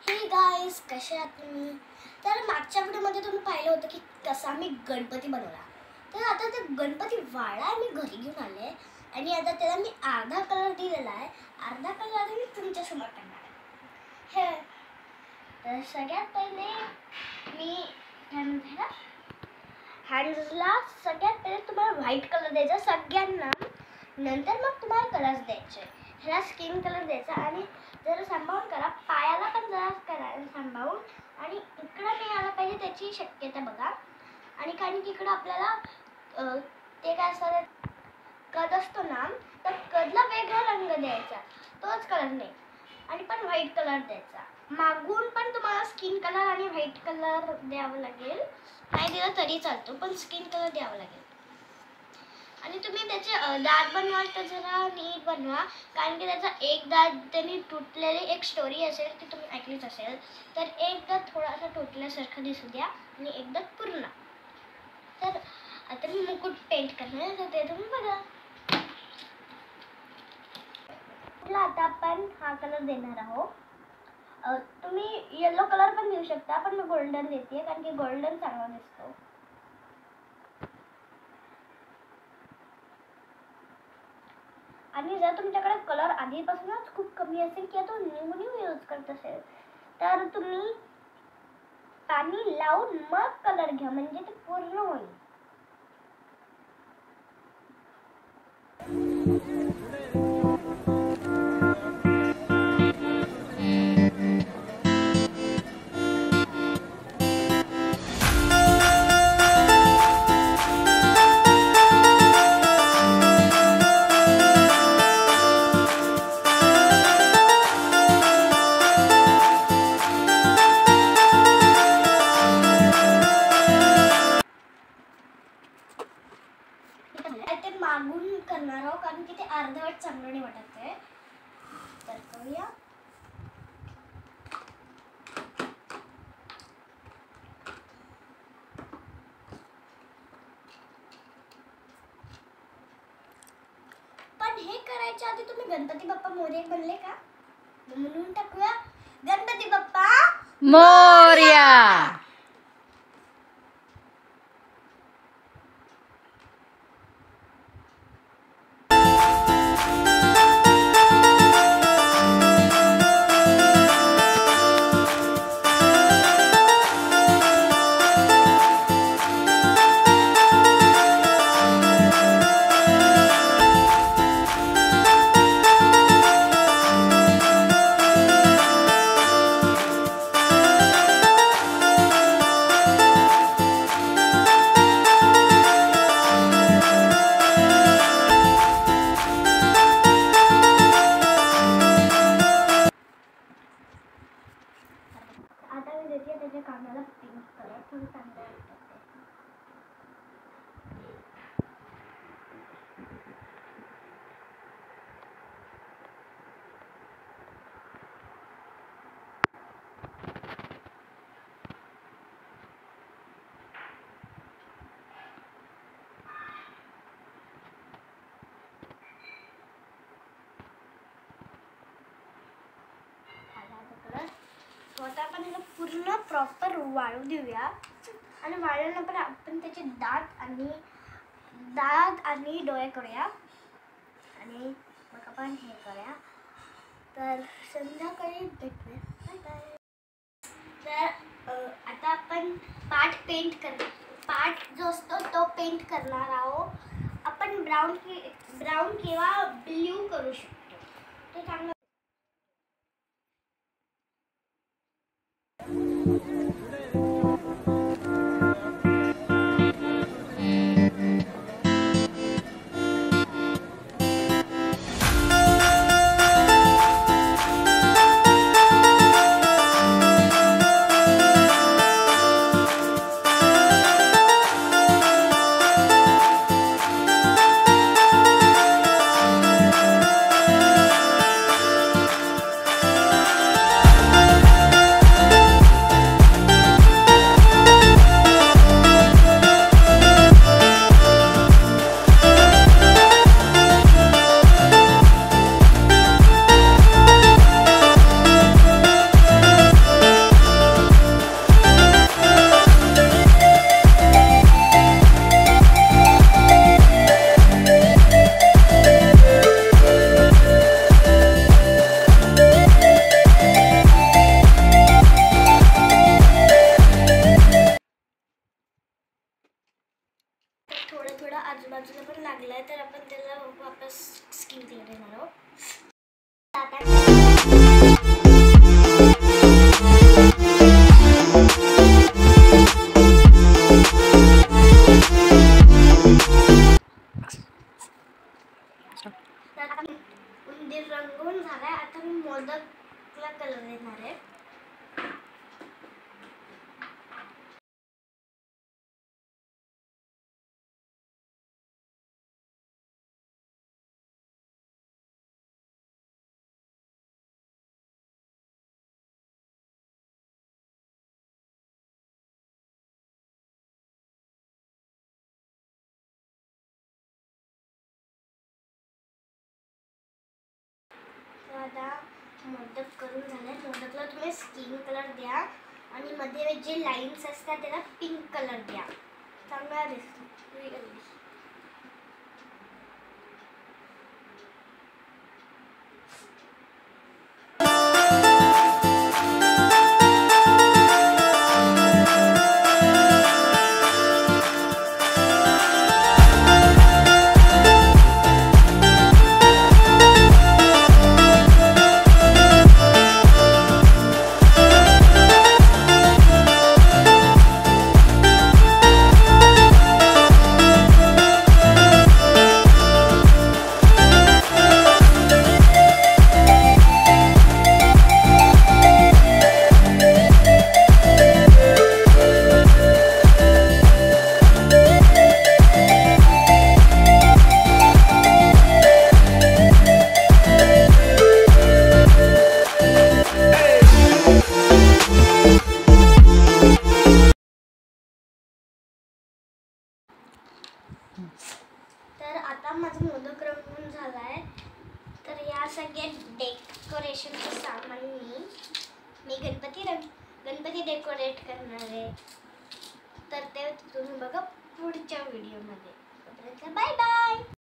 Hey guys, कसे आहात तुम्ही? तर मागच्या व्हिडिओमध्ये तुम्ही पाहिलं होतं की कसा मी गणपती बनवला. तर आता ते गणपती वाळा मी घरी घेऊन आले आणि आता त्याला मी अर्धा कलर दिलेला आहे. अर्धा कलर मी तुमच्यासमोर करणार आहे. हे तर सगळ्यात पहिले मी काय म्हणते हँड्सला सगळ्यात पहिले तुम्हाला व्हाईट कलर द्यायचा सगळ्यांना. नंतर मग तुम्हाला कलर्स द्यायचे. ह्याला स्किन कलर द्यायचा आणि जरा सांभाळून करा. पायाला पण जरा करा सांभाळून. आणि इकडं नाही आला पाहिजे त्याची शक्यता बघा. आणि कारण की इकडं आपल्याला ते काय असतं कद असतो ना, तर कदला वेगळा रंग द्यायचा, तोच कलर नाही. आणि पण व्हाईट कलर द्यायचा. मागून पण तुम्हाला स्किन कलर आणि व्हाईट कलर द्यावं लागेल. नाही दिला तरी चालतो, पण स्किन कलर द्यावं लागेल. आणि तुम्ही त्याचे दात बनवाल तर जरा नीट बनवा, कारण की त्याचा एक दात त्यांनी तुटलेली एक स्टोरी असेल ती तुम्ही ऐकलीच असेल. तर एक दात थोडासा तुटल्यासारखं दिसू द्या आणि एक दात पूर्ण. तर आता मी मुकुट पेंट करणार तर ते तुम्ही बघा. आता आपण हा कलर देणार आहोत. तुम्ही येलो कलर पण देऊ शकता, पण मी गोल्डन देते कारण की गोल्डन चांगला दिसतो. आणि जर तुमच्याकडे कलर आधीपासूनच खूप कमी असेल किंवा तो न्यू यूज करत असेल तर तुम्ही पाणी लावून मग कलर घ्या, म्हणजे ते पूर्ण होईल. ते मागून करणार आहोत कारण की ते अर्धवट चांगलं नाही वाटत आहे. तर करूया. पण हे करायच्या आधी तुम्ही गणपती बाप्पा मोरया बनले का? म्हणून टाकूया गणपती बाप्पा मोरया. आता मी देते त्याच्या कानाला पिंक कलर थोडं चांगलं वाटतं. आता आपण याला पूर्ण प्रॉपर वाळू देऊया. आणि वाळल्यानंतर आपण त्याचे दात आणि डोळे करूया. आणि मग आपण हे करूया. तर संध्याकाळी भेटूया. Bye bye. तर आता आपण पाठ जो असतो तो पेंट करणार आहोत. आपण ब्राऊन किंवा ब्ल्यू करू शकतो. ते चांगलं. मंदिर रंगवून झालाय. आता मी मोदकला कलर देणार आहे. आता मोदक करून झाले. मोदकला तुम्ही स्किन कलर द्या आणि मध्ये जे लाईन्स असतात त्याला पिंक कलर द्या. चांगला दिसतो. तर आता माझा मोदक रंगवून झालाय. तर या सगळ्या डेकोरेशनचं सामान मी गणपती डेकोरेट करणार आहे. तर ते तुम्ही बघा पुढच्या व्हिडिओमध्ये. Bye bye.